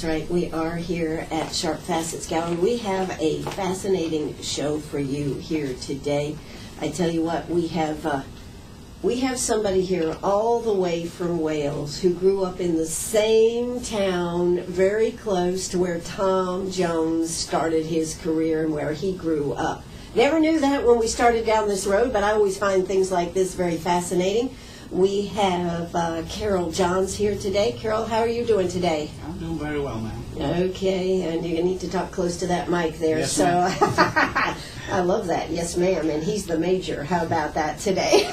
That's right. We are here at Sharp Facets Gallery. We have a fascinating show for you here today. I tell you what, we have somebody here all the way from Wales who grew up in the same town, very close to where Tom Jones started his career and where he grew up. Never knew that when we started down this road, but I always find things like this very fascinating. We have Ceryl Johns here today. Ceryl, how are you doing today? I'm doing very well, ma'am. Okay, and you're going to need to talk close to that mic there. Yes, so ma'am. I love that. Yes, ma'am. And he's the major. How about that today?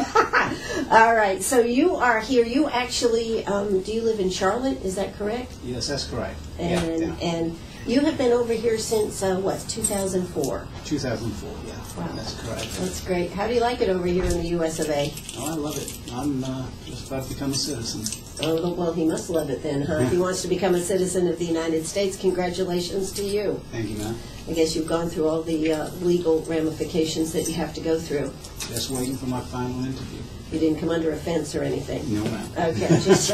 All right. So you are here. You actually, do you live in Charlotte? Is that correct? Yes, that's correct. And you have been over here since, 2004? 2004, yeah. Wow. That's correct. That's great. How do you like it over here in the U.S. of A.? Oh, I love it. I'm just about to become a citizen. Oh, well, he must love it then, huh? If he wants to become a citizen of the United States, congratulations to you. Thank you, ma'am. I guess you've gone through all the legal ramifications that you have to go through. Just waiting for my final interview. You didn't come under a fence or anything? No, ma'am. Okay, just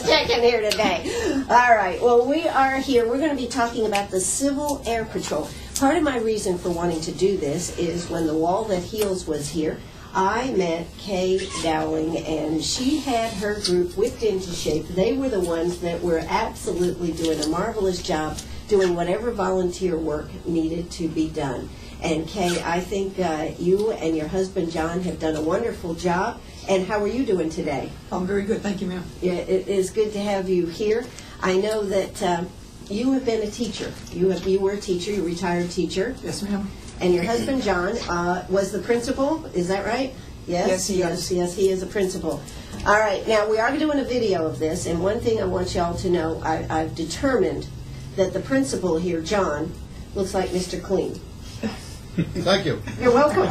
checking here today. All right, well, we are here. We're going to be talking about the Civil Air Patrol. Part of my reason for wanting to do this is when The Wall That Heals was here, I met Kay Dowling, and she had her group whipped into shape. They were the ones that were absolutely doing a marvelous job doing whatever volunteer work needed to be done. And Kay, I think you and your husband John have done a wonderful job. And how are you doing today? I'm very good, thank you, ma'am. Yeah, it is good to have you here. I know that you have been a teacher. You were a teacher, you retired teacher. Yes, ma'am. And your husband John was the principal. Is that right? Yes, he is. Yes, he is a principal. All right. Now we are doing a video of this, and one thing I want y'all to know: I've determined that the principal here, John, looks like Mr. Clean. Thank you. You're welcome.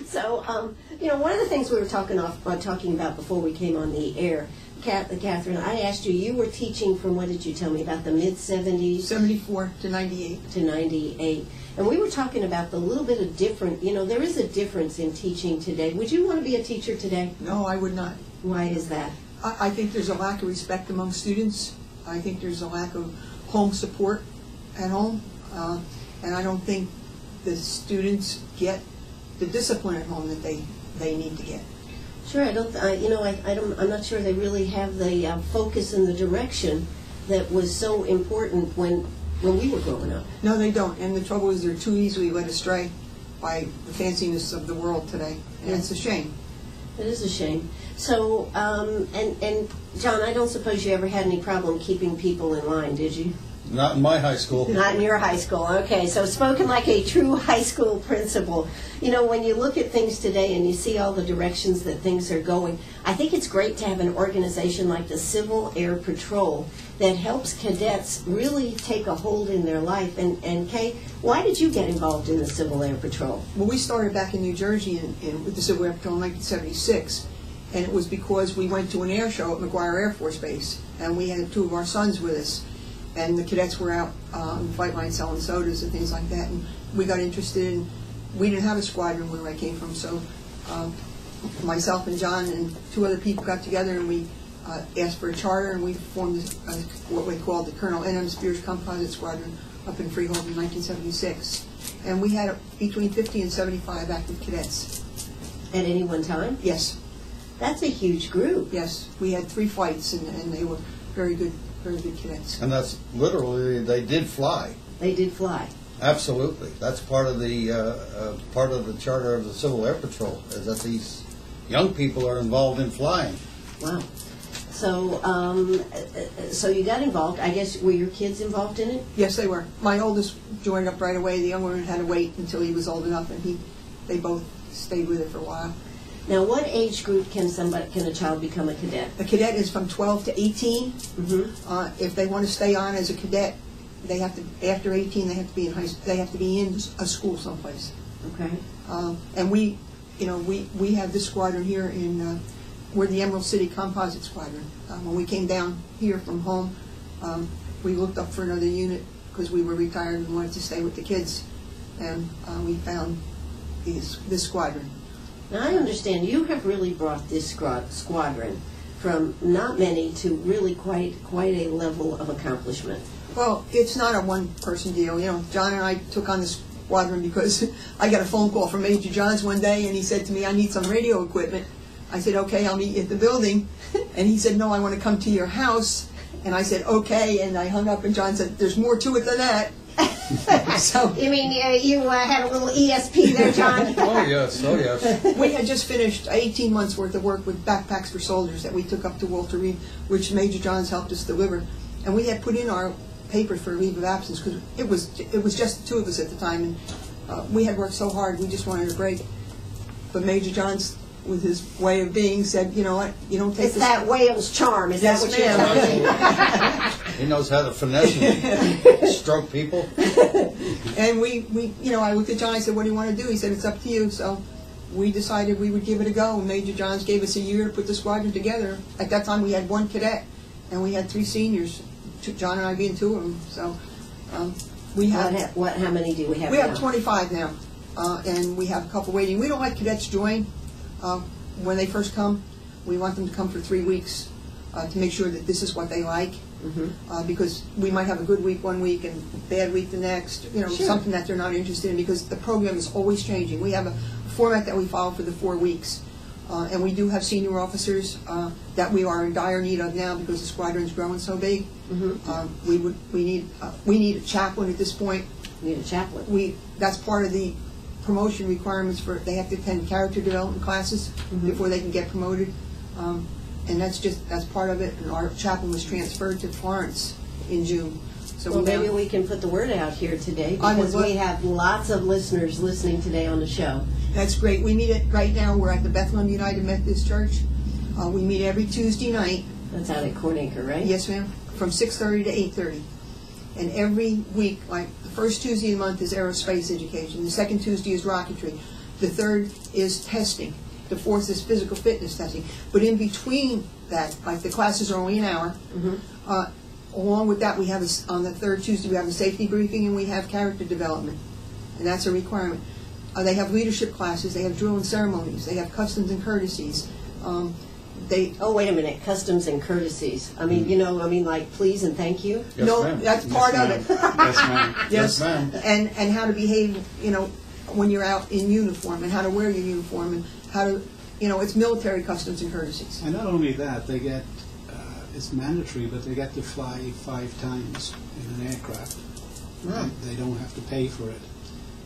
So, one of the things we were talking about before we came on the air, Catherine, I asked you, you were teaching from, what did you tell me, about the mid-70s? 74 to 98. To 98. And we were talking about the little bit of different, there is a difference in teaching today. Would you want to be a teacher today? No, I would not. Why is that? I think there's a lack of respect among students. I think there's a lack of home support at home. And I don't think the students get the discipline at home that they need to get. Sure, I'm not sure they really have the focus and the direction that was so important when we were growing up. No, they don't. And the trouble is they're too easily led astray by the fanciness of the world today. And it's a shame. It is a shame. So, and John, I don't suppose you ever had any problem keeping people in line, did you? Not in my high school. Not in your high school. Okay, so spoken like a true high school principal. When you look at things today and you see all the directions that things are going, I think it's great to have an organization like the Civil Air Patrol that helps cadets really take a hold in their life. And Kay, why did you get involved in the Civil Air Patrol? Well, we started back in New Jersey with the Civil Air Patrol in 1976. And it was because we went to an air show at McGuire Air Force Base. And we had two of our sons with us. And the cadets were out on the flight line selling sodas and things like that. And we got interested, and we didn't have a squadron where I came from. So myself and John and two other people got together, and we asked for a charter, and we formed what we called the Colonel N.M. Spears Composite Squadron up in Freehold in 1976. And we had between 50 and 75 active cadets. At any one time? Yes. That's a huge group. Yes. We had 3 flights, and they were very good cadets. And that's literally, they did fly. They did fly. Absolutely. That's part of the charter of the Civil Air Patrol, is that these young people are involved in flying. Wow. So, so you got involved. I guess, were your kids involved in it? Yes, they were. My oldest joined up right away. The younger one had to wait until he was old enough, and they both stayed with it for a while. Now, what age group can a child become a cadet? A cadet is from 12 to 18. Mm-hmm. If they want to stay on as a cadet, they have to. After 18, they have to be in they have to be in a school someplace. Okay. And we have this squadron here in. We're the Emerald City Composite Squadron. When we came down here from home, we looked up for another unit because we were retired and wanted to stay with the kids, and we found this squadron. Now, I understand you have really brought this squadron from not many to really quite a level of accomplishment. Well, it's not a one-person deal. You know, John and I took on this squadron because I got a phone call from Major Johns one day, and he said to me, I need some radio equipment. I said, okay, I'll meet you at the building. And he said, no, I want to come to your house. And I said, okay, and I hung up, and John said, there's more to it than that. So You mean you had a little ESP there, John? Oh, yes, oh, yes. we had just finished 18 months worth of work with backpacks for soldiers that we took up to Walter Reed, which Major Johns helped us deliver. And we had put in our papers for a leave of absence because it was just the two of us at the time, and we had worked so hard, we just wanted a break. But Major Johns, with his way of being, said, you know what, you don't take It's this. that Wales charm, is Yes, that what you're ma'am. telling me? He knows how to finesse and stroke people. And we, you know, I looked at John, I said, what do you want to do? He said, it's up to you. So we decided we would give it a go, and Major Johns gave us a year to put the squadron together. At that time, we had one cadet, and we had 3 seniors, John and I being 2 of them. So we have... How many do we have We now? have 25 now, and we have a couple waiting. We don't let cadets join when they first come. We want them to come for 3 weeks to make sure that this is what they like, because we might have a good week one week and a bad week the next, you know, Sure. something that they're not interested in, because the program is always changing. We have a format that we follow for the 4 weeks, and we do have senior officers that we are in dire need of now because the squadron's growing so big. We need a chaplain at this point. We need a chaplain. That's part of the promotion requirements for, they have to attend character development classes before they can get promoted, and that's part of it. And our chaplain was transferred to Florence in June. So Well, maybe we can put the word out here today, I would because we have lots of listeners listening today on the show. That's great. We meet right now. We're at the Bethlehem United Methodist Church. We meet every Tuesday night. That's out at Cornacre, right? Yes, ma'am. From 6:30 to 8:30. And every week, like the first Tuesday of the month is aerospace education. The second Tuesday is rocketry. The third is testing. The fourth is physical fitness testing. But in between that, like the classes are only an hour. Along with that, we have on the third Tuesday we have a safety briefing, and we have character development, and that's a requirement. They have leadership classes. They have drill and ceremonies. They have customs and courtesies. Oh, wait a minute. Customs and courtesies. I mean, like please and thank you. Yes, no, ma'am. that's part of it. Yes, ma'am. Yes, ma'am. And how to behave, when you're out in uniform, and how to wear your uniform, and how to, it's military customs and courtesies. And not only that, they get, it's mandatory, but they get to fly 5 times in an aircraft. Wow. They don't have to pay for it.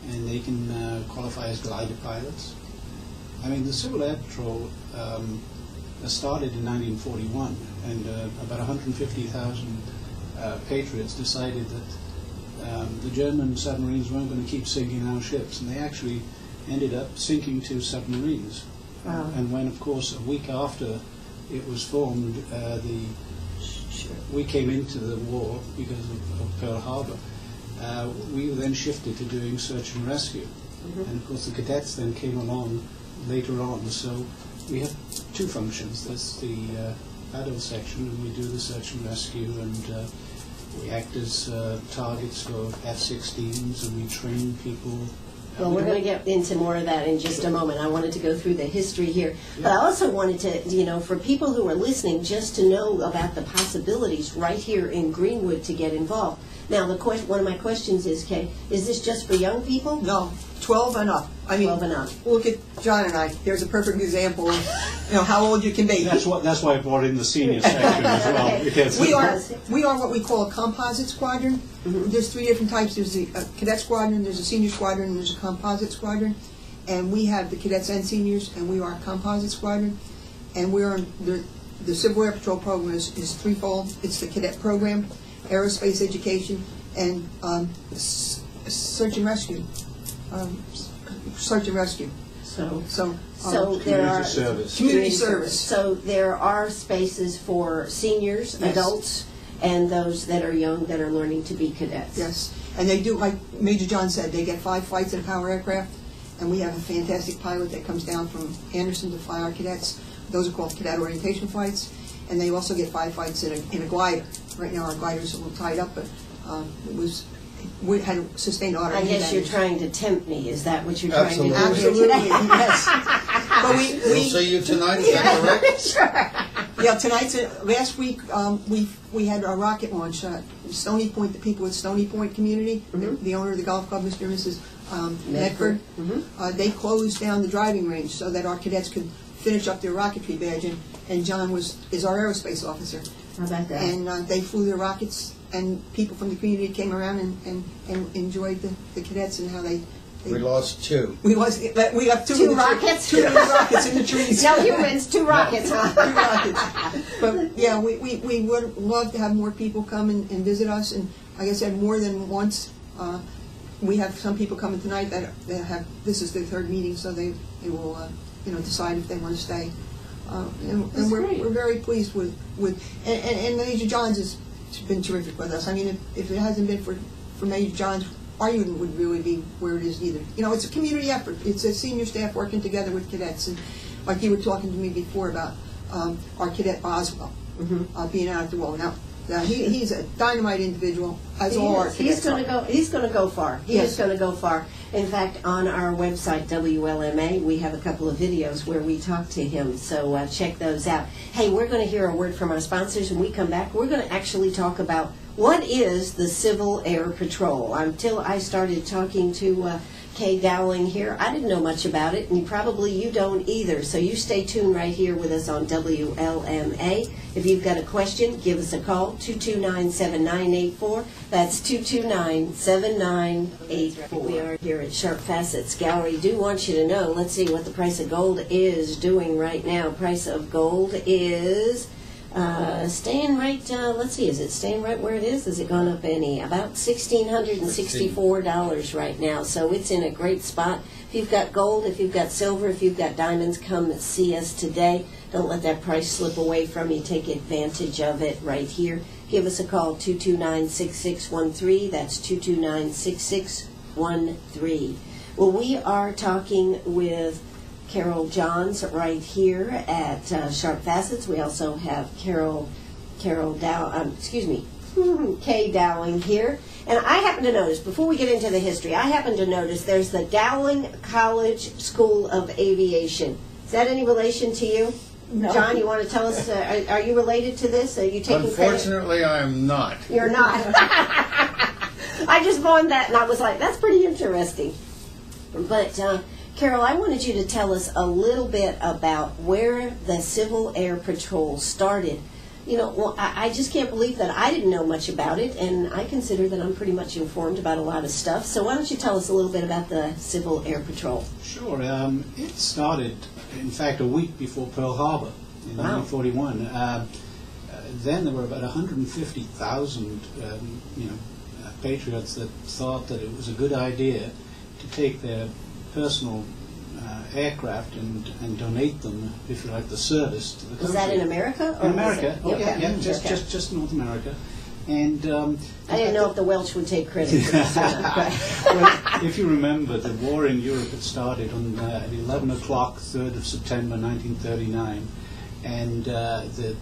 And they can qualify as glider pilots. I mean, the Civil Air Patrol started in 1941, and about 150,000 patriots decided that the German submarines weren't going to keep sinking our ships, and they actually ended up sinking 2 submarines. Wow. And when, of course, a week after it was formed, we came into the war because of Pearl Harbor. We then shifted to doing search and rescue. And of course the cadets then came along later on, so we have 2 functions. There's the adult section, and we do the search and rescue, and we act as targets for F-16s, and we train people. Well, we're going to get into more of that in just a moment. I wanted to go through the history here. But I also wanted to, for people who are listening, just to know about the possibilities right here in Greenwood to get involved. Now, one of my questions is, Kay, is this just for young people? No, 12 and up. I mean, 12 and up. Look at John and I. There's a perfect example of how old you can be. That's why I brought in the senior section as well. Because We are what we call a composite squadron. There's 3 different types. There's a cadet squadron, there's a senior squadron, and there's a composite squadron. And we have the cadets and seniors, and we are a composite squadron. And we are the Civil Air Patrol program is threefold. It's the cadet program, aerospace education, and search and rescue. Search and rescue. So community there are service. Community service. So there are spaces for seniors, Yes. adults, and those that are young that are learning to be cadets. Yes, and they do, like Major John said, they get 5 flights in a power aircraft, and we have a fantastic pilot that comes down from Anderson to fly our cadets. Those are called cadet orientation flights, and they also get 5 flights in a glider. Right now our glider's a little tied up, but we had sustained auto. I guess you're trying to tempt me. Is that what you're trying to do? Absolutely, here today? yes. But We'll see you tonight, is that correct? Sure. Yeah, tonight's, last week, we had a rocket launch, Stony Point, the people at Stony Point Community, the owner of the golf club, Mr. and Mrs. Medford, they closed down the driving range so that our cadets could finish up their rocketry badge, and John is our aerospace officer. How about that? And they flew their rockets, and people from the community came around and enjoyed the cadets and how they We lost two. we got Two rockets? Two rockets in the trees. No humans, two rockets, huh? Two rockets. But yeah, we would love to have more people come and visit us, and like I said, more than once. We have some people coming tonight that have, this is their third meeting, so they will decide if they want to stay. And we're very pleased with and Major Johns has been terrific with us. I mean, if it hasn't been for Major Johns, our unit would really be where it is either. It's a community effort. It's a senior staff working together with cadets, and like you were talking to me before about our cadet Boswell being out at the wall. Now he's a dynamite individual, as all our cadets are. He's going to go far. He Yes. is going to go far. In fact, on our website, WLMA, we have a couple of videos where we talk to him, so check those out. Hey, we're going to hear a word from our sponsors. When we come back, we're going to actually talk about what is the Civil Air Patrol. Until I started talking to Kay Dowling here, I didn't know much about it, and probably you don't either. So you stay tuned right here with us on WLMA. If you've got a question, give us a call, 229-7984. That's 229-7984. We are here at Sharp Facets Gallery. Do want you to know, let's see what the price of gold is doing right now. Price of gold is staying right, let's see, is it staying right where it is? Has it gone up any? About $1,664 right now, so it's in a great spot. If you've got gold, if you've got silver, if you've got diamonds, come see us today. Don't let that price slip away from you. Take advantage of it right here. Give us a call, 229-6613. That's 229-6613. Well, we are talking with Ceryl Johns right here at Sharp Facets. We also have Kay Dowling here. And I happen to notice, before we get into the history, I happen to notice there's the Dowling College School of Aviation. Is that any relation to you? No. John, you want to tell us, are you related to this? Are you taking Unfortunately, I am not. credit? You're not. I just learned that, and I was like, that's pretty interesting. But, Ceryl, I wanted you to tell us a little bit about where the Civil Air Patrol started. I just can't believe that I didn't know much about it, and I consider that I'm pretty much informed about a lot of stuff. So why don't you tell us a little bit about the Civil Air Patrol? Sure. It started, in fact, a week before Pearl Harbor in 1941. Then there were about 150,000, patriots that thought that it was a good idea to take their personal aircraft and donate them, if you like, the service to the country. Was that in America? In America, Okay. just North America. And I didn't know if the Welsh would take credit for this. well, if you remember, the war in Europe had started on 11 o'clock, 3rd of September 1939, and the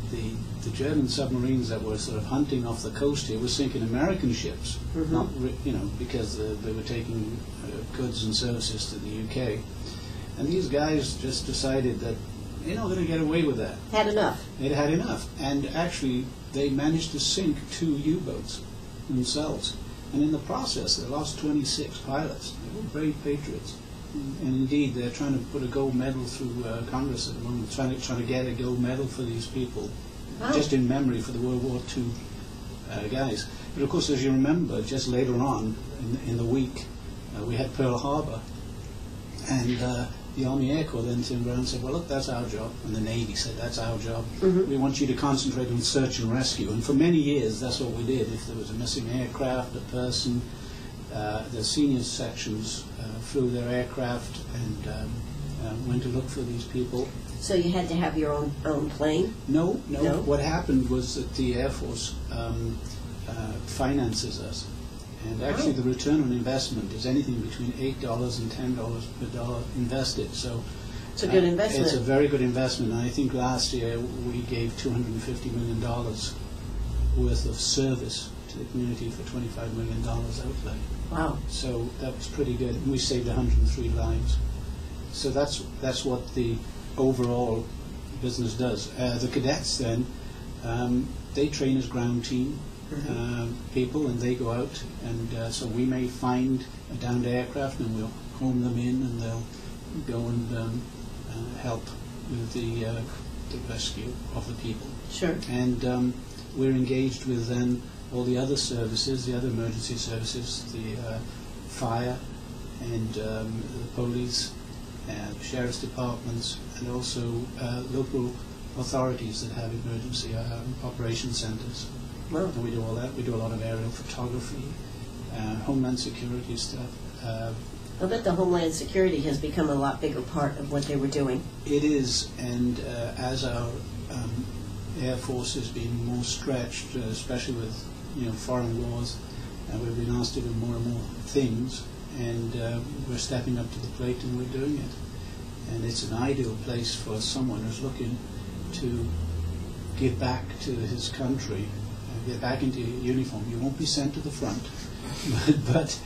German submarines that were sort of hunting off the coast here were sinking American ships, not because they were taking goods and services to the UK. And these guys just decided that they're not going to get away with that. Had enough. They'd had enough. And actually, they managed to sink 2 U-boats themselves. And in the process, they lost 26 pilots. They were brave patriots. And indeed, they're trying to put a gold medal through Congress at the moment, trying to get a gold medal for these people, just in memory for the World War II guys. But of course, as you remember, just later on in the week, we had Pearl Harbor. And the Army Air Corps then turned around and said, well, look, that's our job. And the Navy said, that's our job. We want you to concentrate on search and rescue. And for many years, that's what we did. If there was a missing aircraft, a person, the senior sections flew their aircraft and went to look for these people. So you had to have your own plane? No. What happened was that the Air Force finances us. And actually, the return on investment is anything between $8 and $10 per dollar invested. So it's a good investment. It's a very good investment. And I think last year we gave $250 million worth of service to the community for $25 million outlay. Wow. So that was pretty good. And we saved 103 lives. So that's what the overall business does. The cadets then, they train as ground team people, and they go out, and so we may find a downed aircraft and we'll home them in, and they'll go and help with the rescue of the people. Sure. And we're engaged with then all the other services, the other emergency services, the fire and the police, the sheriff's departments, and also local authorities that have emergency operation centers. Wow. And we do all that. We do a lot of aerial photography, homeland security stuff. I bet the Homeland Security has become a lot bigger part of what they were doing. It is, and as our Air Force is being more stretched, especially with foreign wars, we've been asked to do more and more things, and we're stepping up to the plate and we're doing it. And it's an ideal place for someone who's looking to give back to his country, get back into uniform. You won't be sent to the front, but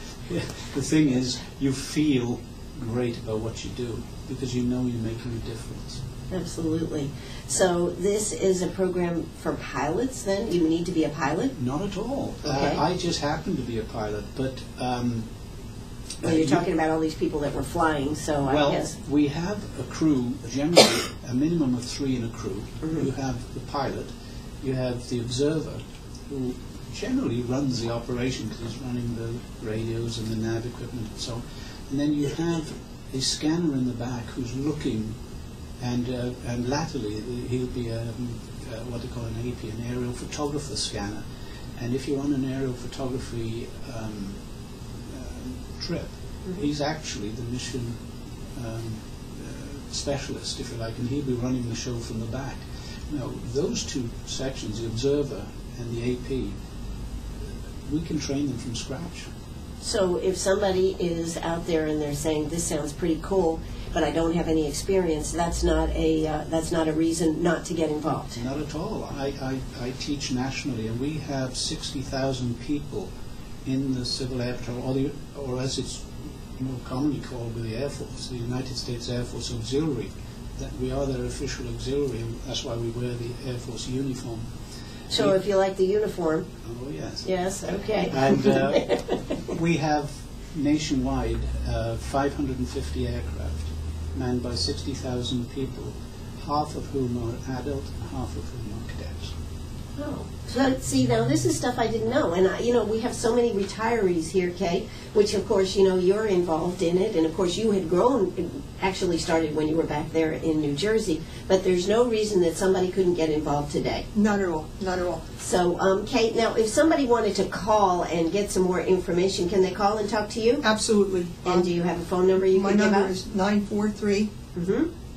the thing is, you feel great about what you do because you know you're making a difference. Absolutely. So this is a program for pilots then? You need to be a pilot? Not at all. Okay. I just happen to be a pilot, but... well, you're talking about all these people that were flying, so I guess... Well, we have a crew, generally a minimum of 3 in a crew. Mm-hmm. You have the pilot, you have the observer, who generally runs the operation because he's running the radios and the nav equipment and so on. And then you have a scanner in the back who's looking, and latterly he'll be what they call an AP, an aerial photographer scanner. And if you're on an aerial photography trip, he's actually the mission specialist, if you like, and he'll be running the show from the back. Now, those two sections, the observer and the AP, we can train them from scratch. So if somebody is out there and they're saying, this sounds pretty cool, but I don't have any experience, that's not a reason not to get involved. Not at all. I teach nationally, and we have 60,000 people in the Civil Air Patrol, or as it's more commonly called with the Air Force, the United States Air Force Auxiliary. That we are their official auxiliary, and that's why we wear the Air Force uniform. So if you like the uniform. Oh, yes. Yes, okay. And we have nationwide 550 aircraft manned by 60,000 people, half of whom are adult and half of whom are cadets. Oh, so see, now this is stuff I didn't know, and we have so many retirees here, Kay, which of course you're involved in it, and of course you had grown, actually started when you were back there in New Jersey, but there's no reason that somebody couldn't get involved today. Not at all, not at all. So, Kay, now if somebody wanted to call and get some more information, can they call and talk to you? Absolutely. And do you have a phone number you can give out? My number is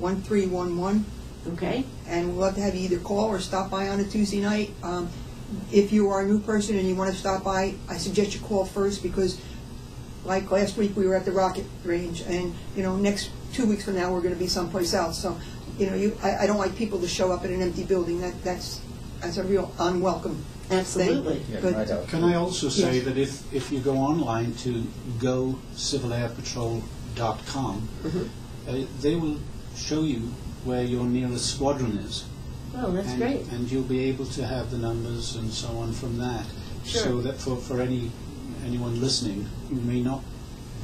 943-1311. Okay. And we'd love to have you either call or stop by on a Tuesday night. If you are a new person and you want to stop by, I suggest you call first because, like last week, we were at the rocket range, and next 2 weeks from now we're going to be someplace else. So, I don't like people to show up in an empty building. That's a real unwelcome Absolutely. thing. Yeah, But, Can I also say Yes. that if you go online to gocivilairpatrol.com, they will show you where your nearest squadron is. Oh, that's great. And you'll be able to have the numbers and so on from that. Sure. So that for anyone listening who may not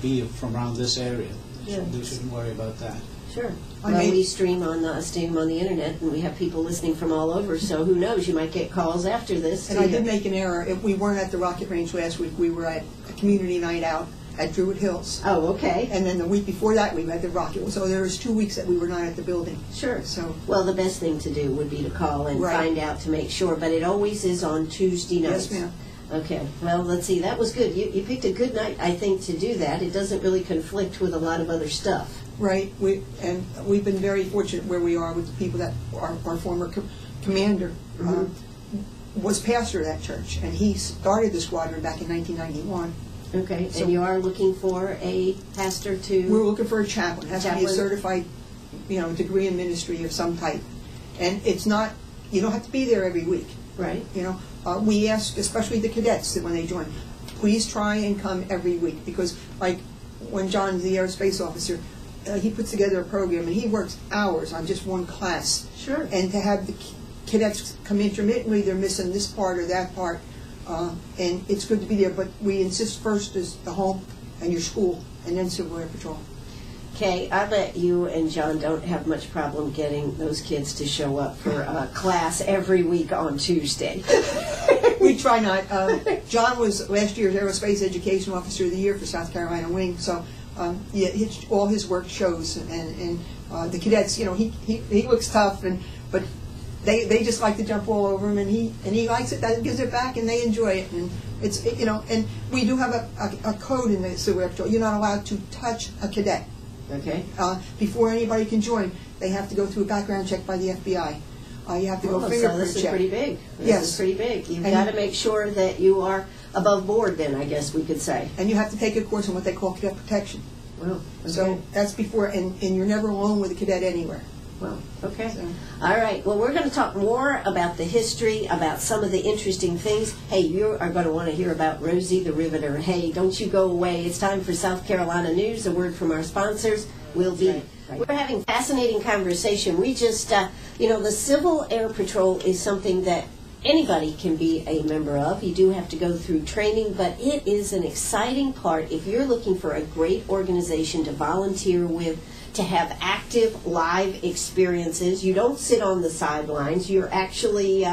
be from around this area, they shouldn't worry about that. Sure. We stream on the internet, and we have people listening from all over. So who knows? You might get calls after this. And I did make an error. If we weren't at the rocket range last week, we were at a community night out at Druid Hills. Oh, okay. And then the week before that, we were at the rocket. So there was 2 weeks that we were not at the building. Sure. So. Well, the best thing to do would be to call and Right. find out to make sure. But it always is on Tuesday nights. Yes, ma'am. Okay. Well, let's see. That was good. You picked a good night, I think, to do that. It doesn't really conflict with a lot of other stuff. Right. We've been very fortunate where we are with the people that our former commander was pastor of that church, and he started the squadron back in 1991. Okay. So- And you are looking for a pastor to... We're looking for a chaplain. It has to be a Chaplain. certified, degree in ministry of some type. And it's not, you don't have to be there every week. Right. We ask, especially the cadets, that when they join, please try and come every week, because like when John's the aerospace officer, he puts together a program, and he works hours on just one class. Sure. And to have the cadets come intermittently, they're missing this part or that part, and it's good to be there. But we insist first is the home and your school, and then Civil Air Patrol. Okay, I bet you and John don't have much problem getting those kids to show up for class every week on Tuesday. We try not. John was last year's Aerospace Education Officer of the Year for South Carolina Wing, so yeah, all his work shows. And the cadets, you know, he looks tough, but they just like to jump all over him, and he likes it. That gives it back, and they enjoy it. And it's you know, and we do have a code in the Civil Air Patrol. You're not allowed to touch a cadet. Okay. Before anybody can join, they have to go through a background check by the FBI. You have to go fingerprint check. So this is pretty big. Yes. This is pretty big. You've got to make sure that you are above board then, I guess we could say. And you have to take a course on what they call cadet protection. Wow. Okay. So that's before, and you're never alone with a cadet anywhere. Well, okay. So. All right. Well, we're going to talk more about the history, about some of the interesting things. Hey, you are going to want to hear about Rosie the Riveter. Hey, don't you go away. It's time for South Carolina News, a word from our sponsors. We'll be. Right. We're having fascinating conversation. We just, you know, the Civil Air Patrol is something that anybody can be a member of. You do have to go through training, but it is an exciting part if you're looking for a great organization to volunteer with, to have active live experiences. You don't sit on the sidelines. You're actually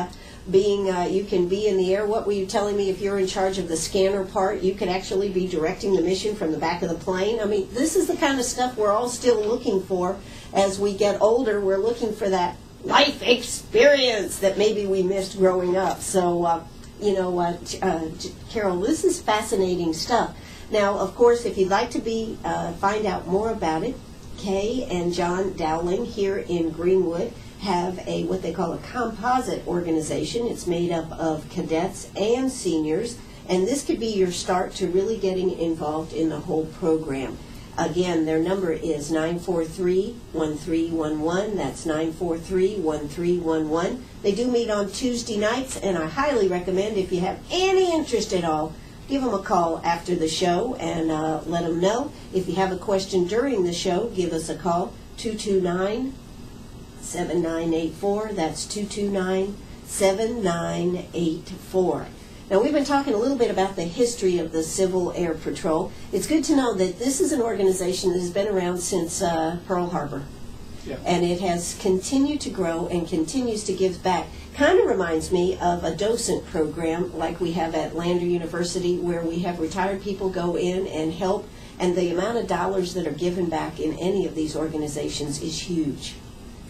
you can be in the air. What were you telling me? If you're in charge of the scanner part, you could actually be directing the mission from the back of the plane. I mean, this is the kind of stuff we're all still looking for as we get older. We're looking for that life experience that maybe we missed growing up. So, you know what, Carol, this is fascinating stuff. Now, of course, if you'd like to find out more about it, Kay and John Dowling here in Greenwood have what they call a composite organization. It's made up of cadets and seniors, and this could be your start to really getting involved in the whole program. Again, their number is 943-1311. That's 943-1311. They do meet on Tuesday nights, and I highly recommend, if you have any interest at all, give them a call after the show and let them know. If you have a question during the show, give us a call, 229-7984. That's 229-7984. Now, we've been talking a little bit about the history of the Civil Air Patrol. It's good to know that this is an organization that has been around since Pearl Harbor. Yep. And it has continued to grow and continues to give back. Kind of reminds me of a docent program like we have at Lander University, where we have retired people go in and help, and the amount of dollars that are given back in any of these organizations is huge.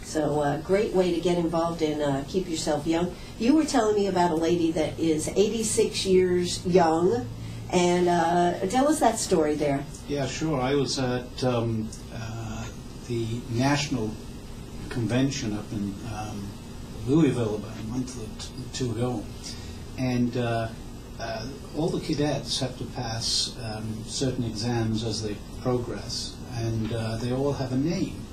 So a great way to get involved and keep yourself young. You were telling me about a lady that is 86 years young, and tell us that story there. Yeah, sure. I was at the National Convention up in Louisville about a month or two ago, and all the cadets have to pass certain exams as they progress, and they all have a name.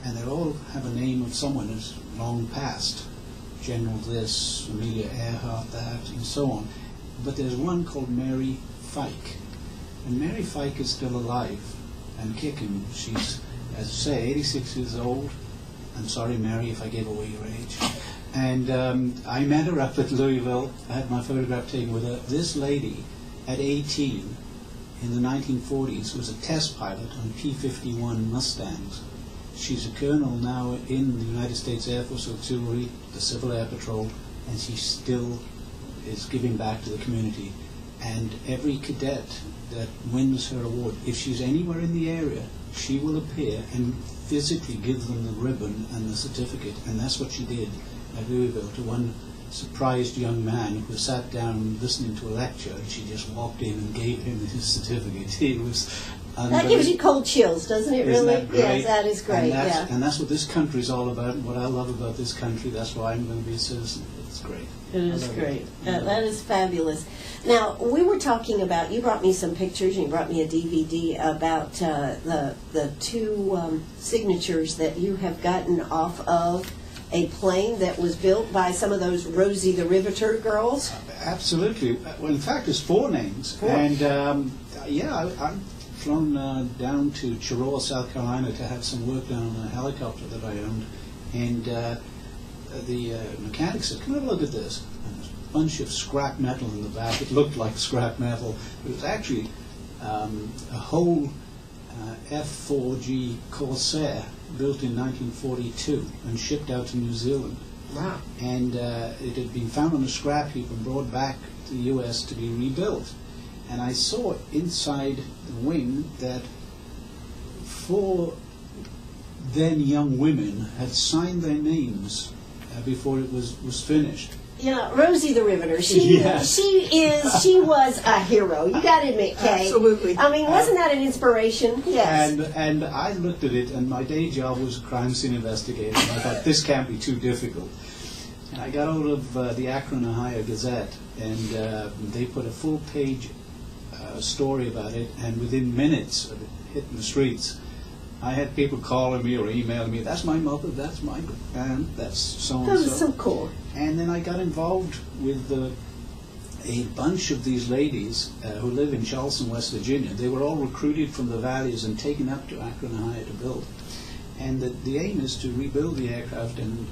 And they all have a name of someone who's long passed. General this, Amelia Earhart that, and so on. But there's one called Mary Fike. And Mary Fike is still alive and kicking. She's, as I say, 86 years old. I'm sorry, Mary, if I gave away your age. And I met her up at Louisville. I had my photograph taken with her. This lady, at 18, in the 1940s, was a test pilot on P-51 Mustangs. She's a colonel now in the United States Air Force Auxiliary, the Civil Air Patrol, and she still is giving back to the community. And every cadet that wins her award, if she's anywhere in the area, she will appear and physically give them the ribbon and the certificate. And that's what she did at Louisville to one surprised young man who sat down listening to a lecture, and she just walked in and gave him his certificate. It was that gives you cold chills, doesn't it, really? Isn't that great? Yes, that is great, and that's what this country is all about, and what I love about this country. That's why I'm going to be a citizen. It's great. It is great. That is fabulous. Now, we were talking about, you brought me some pictures, and you brought me a DVD about the two signatures that you have gotten off of a plane that was built by some of those Rosie the Riveter girls. Absolutely. Well, in fact, there's four names. And, I'm flown down to Ceryl, South Carolina to have some work done on a helicopter that I owned, and the mechanic said, "Come have a look at this." And there's a bunch of scrap metal in the back. It looked like scrap metal. It was actually a whole F-4G Corsair built in 1942 and shipped out to New Zealand. Wow. And it had been found on a scrap heap and brought back to the U.S. to be rebuilt. And I saw inside the wing that 4 then young women had signed their names before it was finished. Yeah, Rosie the Riveter. She was a hero. You got to admit, Kay. Absolutely. I mean, wasn't that an inspiration? Yes. And I looked at it, and my day job was a crime scene investigator. And I thought, this can't be too difficult. And I got hold of the Akron, Ohio Gazette, and they put a full-page story about it. And within minutes of it hitting the streets, I had people calling me or emailing me, "That's my mother, that's my aunt, that's so-and-so." That was so cool. And then I got involved with a bunch of these ladies who live in Charleston, West Virginia. They were all recruited from the valleys and taken up to Akron, Ohio to build. And the aim is to rebuild the aircraft and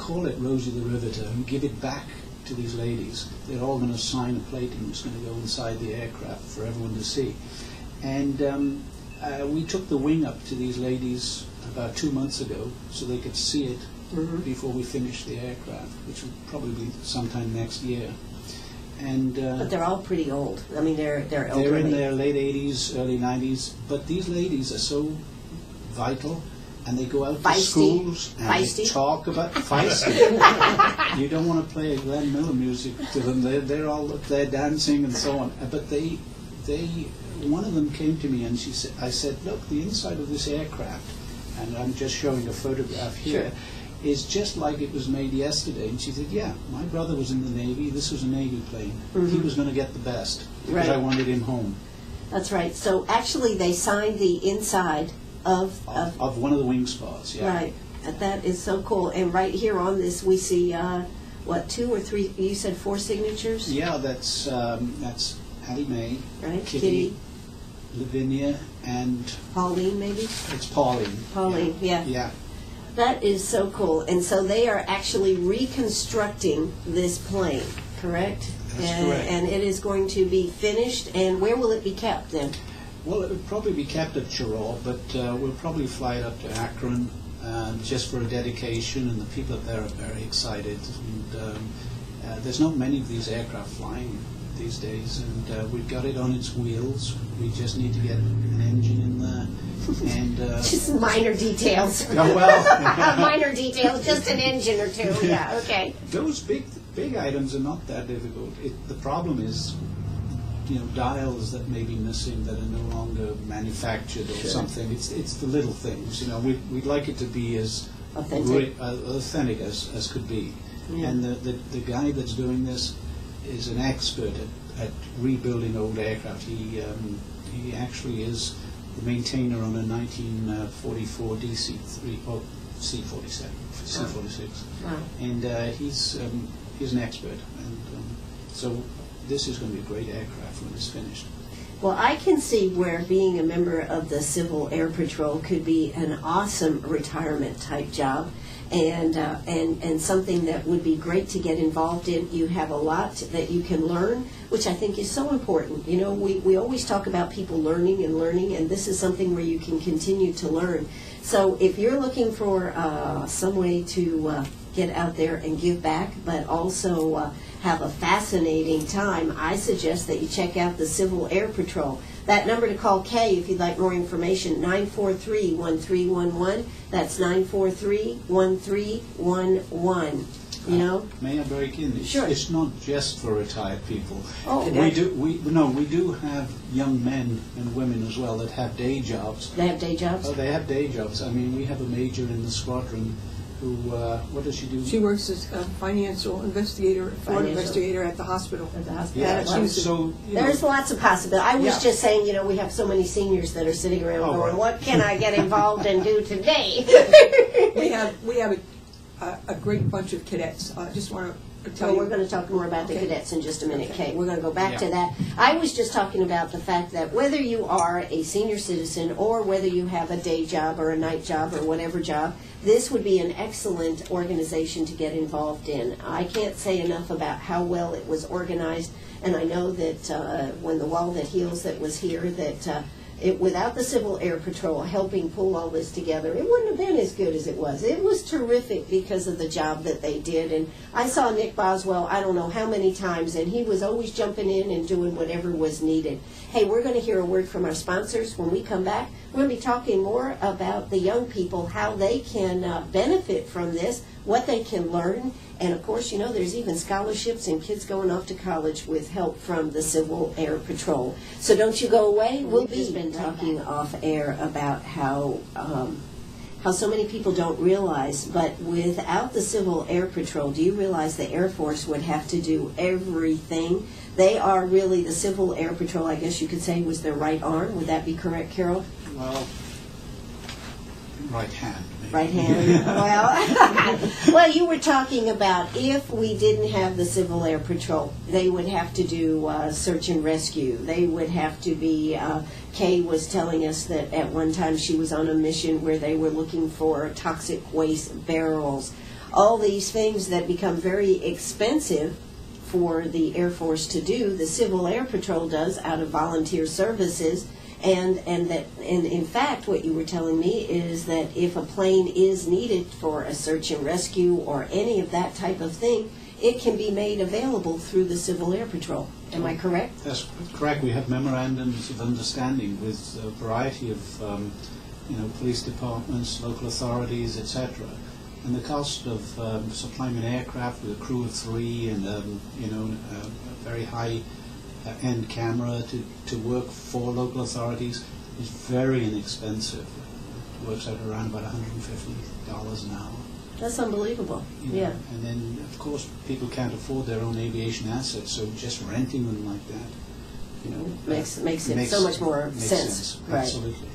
call it Rosie the Riveter and give it back to these ladies. They're all going to sign a plate and it's going to go inside the aircraft for everyone to see. And we took the wing up to these ladies about 2 months ago so they could see it before we finished the aircraft, which will probably be sometime next year. And but they're all pretty old. I mean, they're elderly. They're in their late 80s, early 90s. But these ladies are so vital, and they go out to schools and they talk about feisty. You don't want to play Glenn Miller music to them. They're all up there dancing and so on. But they one of them came to me and I said, "Look, the inside of this aircraft," and I'm just showing a photograph here, is just like it was made yesterday. And she said, "Yeah, my brother was in the Navy. This was a Navy plane. He was going to get the best because I wanted him home." That's right. So actually, they signed the inside of one of the wing spots. Yeah. Right. That is so cool. And right here on this, we see 2 or 3? You said 4 signatures. Yeah, that's Hattie Mae, right? Kitty, Lavinia, and Pauline, maybe. It's Pauline. Pauline, yeah. Yeah. That is so cool. And so they are actually reconstructing this plane, correct? That's correct. And it is going to be finished. And where will it be kept then? Well, it would probably be kept at Ceryl, but we'll probably fly it up to Akron just for a dedication, and the people up there are very excited. And there's not many of these aircraft flying these days, and we've got it on its wheels. We just need to get an engine in there. And just minor details. Oh, well. Minor details, just an engine or 2. Yeah, okay. Those big items are not that difficult. The problem is, dials that may be missing that are no longer manufactured or something. It's the little things. We'd like it to be as authentic as could be. Yeah. And the guy that's doing this is an expert at rebuilding old aircraft. He actually is the maintainer on a 1944 DC-3 or C-47, C-46, wow. And he's an expert, and so this is going to be a great aircraft when it's finished. Well, I can see where being a member of the Civil Air Patrol could be an awesome retirement type job. And something that would be great to get involved in. You have a lot that you can learn, which I think is so important. We always talk about people learning, and this is something where you can continue to learn. So if you're looking for some way to get out there and give back, but also have a fascinating time, I suggest that you check out the Civil Air Patrol. That number to call Kay if you'd like more information, 943-1311. That's 943-1311. May I break in? Sure. It's not just for retired people. Oh, we do have young men and women as well that have day jobs. They have day jobs? Oh, they have day jobs. I mean, we have a major in the squadron who, what does she do? She works as a financial investigator, fraud investigator at the hospital. At the hospital. Yeah, so there's lots of possibilities. I was just saying, we have so many seniors that are sitting around going, what can I get involved and do today? We have a great bunch of cadets. I just want to Well, we're going to talk more about the cadets in just a minute, Okay. Kay. We're going to go back to Yeah. that. I was just talking about the fact that whether you are a senior citizen or whether you have a day job or a night job or whatever job, this would be an excellent organization to get involved in. I can't say enough about how well it was organized, and I know that when the Wall That Heals that was here, that without the Civil Air Patrol helping pull all this together, it wouldn't have been as good as it was. It was terrific because of the job that they did. And I saw Nick Boswell, I don't know how many times, and he was always jumping in and doing whatever was needed. Hey, we're going to hear a word from our sponsors. When we come back, we're going to be talking more about the young people, how they can benefit from this, what they can learn. And of course, you know, there's even scholarships and kids going off to college with help from the Civil Air Patrol. So don't you go away. We've just been talking off air about how so many people don't realize, but without the Civil Air Patrol, do you realize the Air Force would have to do everything? They are really, the Civil Air Patrol, I guess you could say, was their right arm. Would that be correct, Carol? Well, right hand. Maybe. Right hand. Well, you were talking about if we didn't have the Civil Air Patrol, they would have to do search and rescue. They would have to be, Kay was telling us that at one time she was on a mission where they were looking for toxic waste barrels. All these things that become very expensive for the Air Force to do, the Civil Air Patrol does out of volunteer services. And in fact, what you were telling me is that if a plane is needed for a search and rescue or any of that type of thing, it can be made available through the Civil Air Patrol. Am I correct? That's correct. We have memorandums of understanding with a variety of police departments, local authorities, etc. And the cost of supplying an aircraft with a crew of 3 and a very high end camera to work for local authorities is very inexpensive. It works out around about $150 an hour. That's unbelievable. Yeah. And then, of course, people can't afford their own aviation assets, so just renting them like that, makes it so much more sense. Right. Absolutely.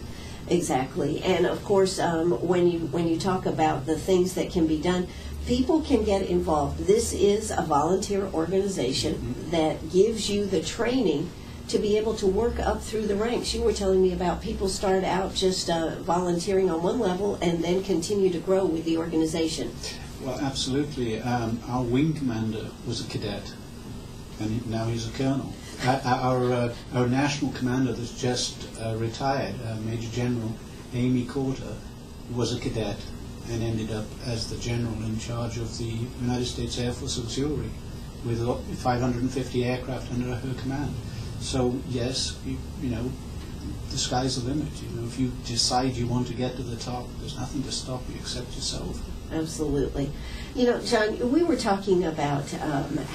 Exactly. And of course, when you talk about the things that can be done, people can get involved. This is a volunteer organization that gives you the training to be able to work up through the ranks. You were telling me about people start out just volunteering on one level and then continue to grow with the organization. Well, absolutely. Our wing commander was a cadet, and now he's a colonel. Our national commander that's just retired, Major General Amy Coulter, was a cadet and ended up as the general in charge of the United States Air Force Auxiliary with 550 aircraft under her command. So yes, the sky's the limit. If you decide you want to get to the top, there's nothing to stop you except yourself. Absolutely. John, we were talking about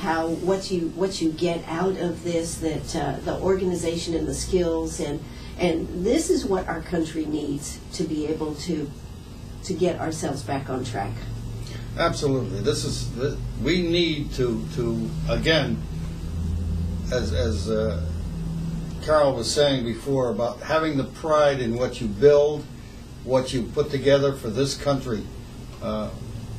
how what you get out of this, that the organization and the skills, and this is what our country needs to be able to get ourselves back on track. Absolutely. We need to again, as Carol was saying before, about having the pride in what you build, what you put together for this country.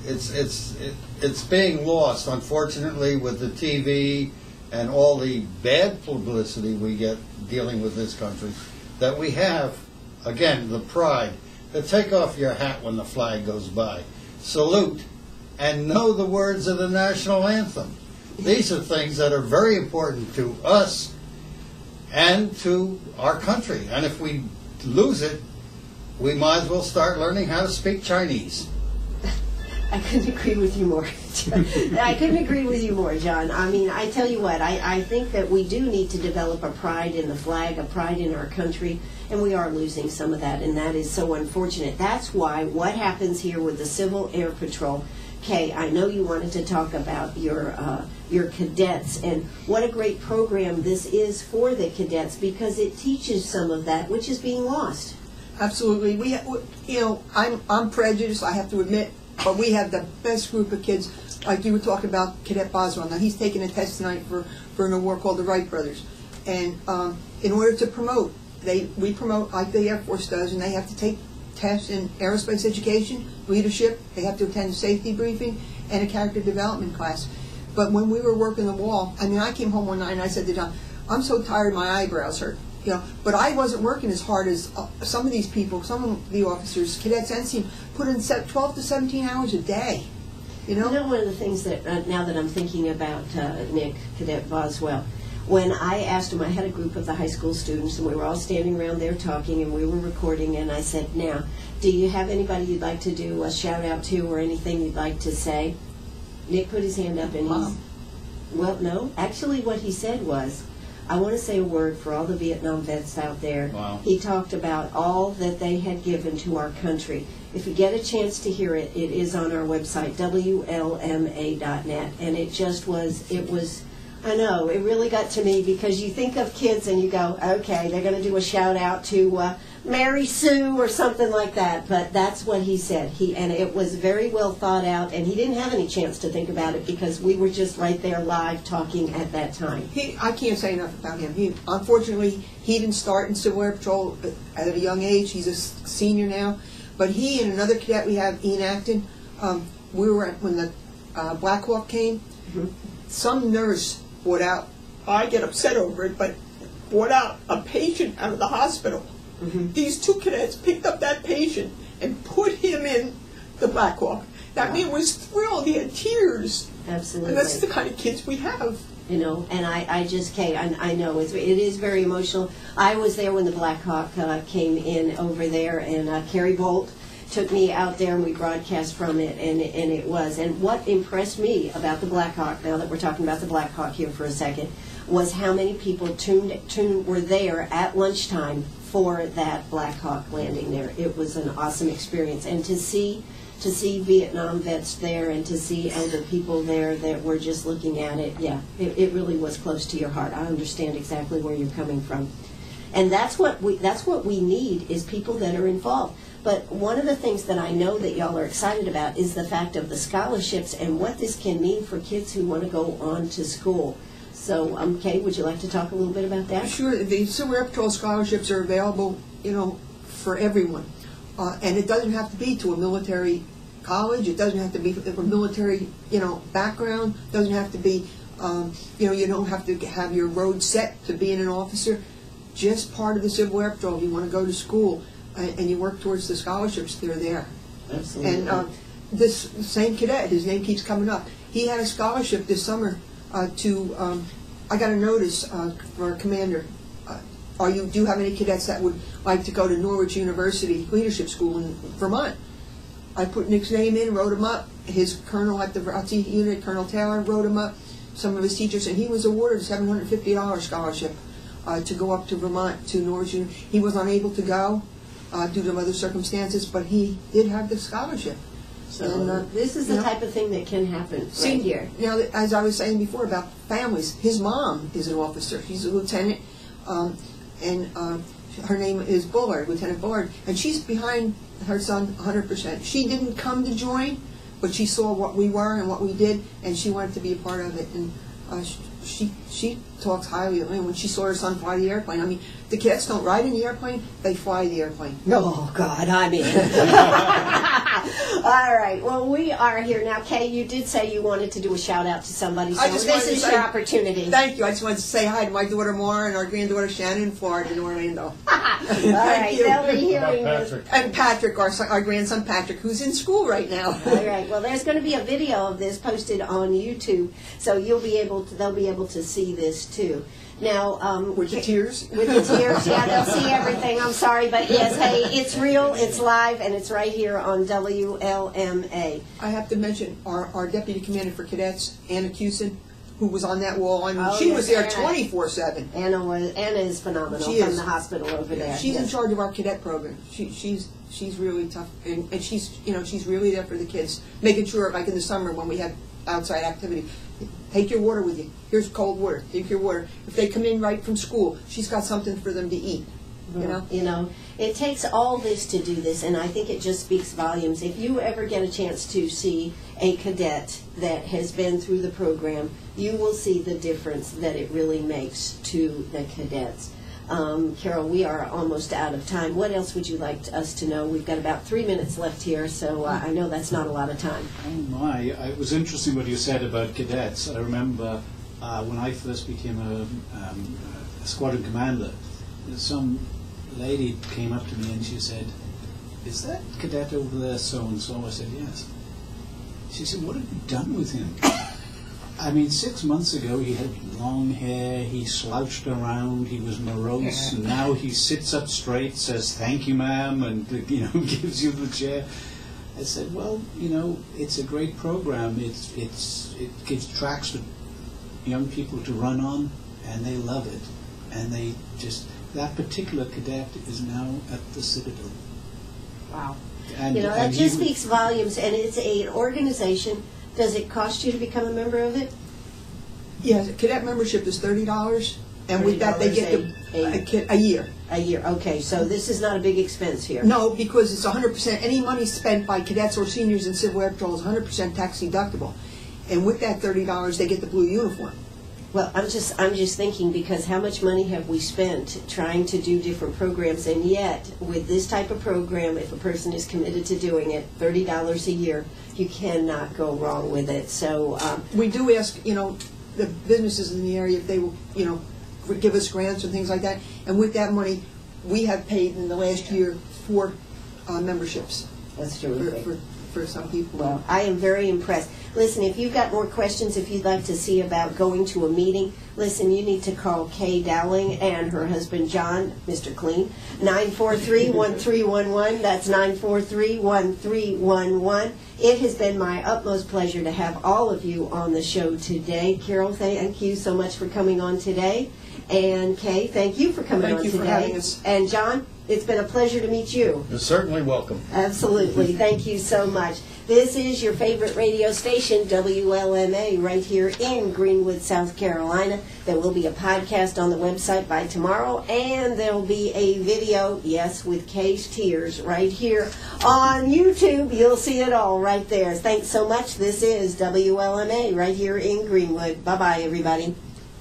It's being lost, unfortunately, with the TV and all the bad publicity we get dealing with this country, that we have, again, the pride to take off your hat when the flag goes by, salute, and know the words of the national anthem. These are things that are very important to us and to our country. And if we lose it, we might as well start learning how to speak Chinese. I couldn't agree with you more. I couldn't agree with you more, John. I mean, I tell you what, I think that we do need to develop a pride in the flag, a pride in our country, and we are losing some of that, and that is so unfortunate. That's why what happens here with the Civil Air Patrol. Kay, I know you wanted to talk about your cadets, and what a great program this is for the cadets, because it teaches some of that which is being lost. Absolutely. I'm prejudiced, I have to admit, but we have the best group of kids. Like you were talking about Cadet Boswell. Now he's taking a test tonight for an award called the Wright Brothers. And in order to promote, we promote like the Air Force does, and they have to take tests in aerospace education, leadership. They have to attend a safety briefing and a character development class. But when we were working the wall, I mean, I came home one night and I said to John, I'm so tired, my eyebrows hurt. You know, but I wasn't working as hard as some of these people, some of the officers, cadets and team, put in 12 to 17 hours a day. You know, one of the things that, now that I'm thinking about Nick, Cadet Boswell, when I asked him, I had a group of the high school students, and we were all standing around there talking, and we were recording, and I said, now, do you have anybody you'd like to do a shout-out to or anything you'd like to say? Nick put his hand up, and well, no, actually what he said was, I want to say a word for all the Vietnam vets out there. Wow. He talked about all that they had given to our country. If you get a chance to hear it, it is on our website, WLMA.net, and it was, I know, it really got to me because you think of kids and you go, okay, they're going to do a shout out to Mary Sue or something like that, but that's what he said. And it was very well thought out, and he didn't have any chance to think about it because we were just right there live talking at that time. I can't say enough about him. Unfortunately, he didn't start in Civil Air Patrol at a young age. He's a senior now. But he and another cadet we have, Ian Acton, we were when the Black Hawk came, some nurse brought out, I get upset over it, but brought out a patient out of the hospital. These two cadets picked up that patient and put him in the Black Hawk. That man was thrilled. He had tears. Absolutely. And that's the kind of kids we have. You know, and I just Kay, I know it is very emotional. I was there when the Black Hawk came in over there, and Carrie Bolt took me out there, and we broadcast from it, and it was. And what impressed me about the Black Hawk, now that we're talking about the Black Hawk here for a second, was how many people were there at lunchtime for that Black Hawk landing there. It was an awesome experience, and to see Vietnam vets there and to see elder people there that were just looking at it, yeah, it really was close to your heart. I understand exactly where you're coming from. And that's what we need is people that are involved. But one of the things that I know that y'all are excited about is the fact of the scholarships and what this can mean for kids who want to go on to school. So, Kay, would you like to talk a little bit about that? Sure. The Civil Air Patrol scholarships are available, you know, for everyone. And it doesn't have to be to a military college. It doesn't have to be a military, you know, background. It doesn't have to be, you know, you don't have to have your road set to being an officer. Just part of the Civil Air Patrol. If you want to go to school and you work towards the scholarships, they're there. Absolutely. And this same cadet, his name keeps coming up, he had a scholarship this summer to, I got a notice for a commander. Do you have any cadets that would like to go to Norwich University Leadership School in Vermont? I put Nick's name in, wrote him up. His colonel at the ROTC unit, Colonel Taylor, wrote him up. Some of his teachers, and he was awarded a $750 scholarship to go up to Vermont to Norwich University. He was unable to go due to other circumstances, but he did have the scholarship. So this is the type of thing that can happen right here. Now, as I was saying before about families, his mom is an officer. She's a lieutenant, and her name is Bullard, Lieutenant Bullard, and she's behind her son 100%. She didn't come to join, but she saw what we were and what we did, and she wanted to be a part of it. And she talks highly of me when she saw her son fly the airplane. I mean, the cadets don't ride in the airplane, they fly the airplane. Oh, God, I'm in. All right, well, we are here now. Kay, you did say you wanted to do a shout-out to somebody, so this is your opportunity. Thank you. I just wanted to say hi to my daughter, Maura, and our granddaughter, Shannon, in Florida, in Orlando. All right, they'll be hearing this. And Patrick, our grandson Patrick, who's in school right now. All right, well, there's going to be a video of this posted on YouTube, so they'll be able to see this, too. Now, with the tears? With the tears, yeah, they'll see everything. I'm sorry, but yes, hey, it's real, it's live, and it's right here on WLMA. I have to mention our Deputy Commander for Cadets, Anna Cusin, who was on that wall. I mean, she was there 24/7. Anna is phenomenal from the hospital over there. She's in charge of our cadet program. She's really tough, and she's really there for the kids, making sure, like in the summer when we have outside activity, take your water with you. Here's cold water. Take your water. If they come in right from school, she's got something for them to eat. You know, it takes all this to do this, and I think it just speaks volumes. If you ever get a chance to see a cadet that has been through the program, you will see the difference that it really makes to the cadets. Carol, we are almost out of time. What else would you like us to know? We've got about 3 minutes left here, so I know that's not a lot of time. Oh my, it was interesting what you said about cadets. I remember when I first became a squadron commander, some lady came up to me and she said, "Is that cadet over there so-and-so?" I said, "Yes." She said, "What have you done with him?" I mean, 6 months ago he had long hair, he slouched around, he was morose, and now he sits up straight, says, "Thank you, ma'am," and, gives you the chair. I said, well, it's a great program. It gives tracks for young people to run on, and they love it. And that particular cadet is now at the Citadel. Wow. And, that just speaks volumes, and it's an organization. Does it cost you to become a member of it? Yeah, cadet membership is $30, and with that they get a year. A year, okay. So this is not a big expense here. No, because it's 100%. Any money spent by cadets or seniors in Civil Air Patrol is 100% tax deductible, and with that $30, they get the blue uniform. Well, I'm just thinking, because how much money have we spent trying to do different programs, and yet with this type of program, if a person is committed to doing it, $30 a year, you cannot go wrong with it. So we do ask, the businesses in the area if they will, give us grants and things like that. And with that money, we have paid in the last year 4 memberships. That's terrific. For some people. Well, I am very impressed. Listen, if you've got more questions, if you'd like to see about going to a meeting, listen, you need to call Kay Dowling and her husband John, Mr. Clean, 943-1311. That's 943-1311. It has been my utmost pleasure to have all of you on the show today. Carol, thank you so much for coming on today. And Kay, thank you for coming on today. Thank you for having us. And John, it's been a pleasure to meet you. You're certainly welcome. Absolutely. Thank you so much. This is your favorite radio station, WLMA, right here in Greenwood, South Carolina. There will be a podcast on the website by tomorrow, and there will be a video, yes, with Kay's tears, right here on YouTube. You'll see it all right there. Thanks so much. This is WLMA right here in Greenwood. Bye-bye, everybody.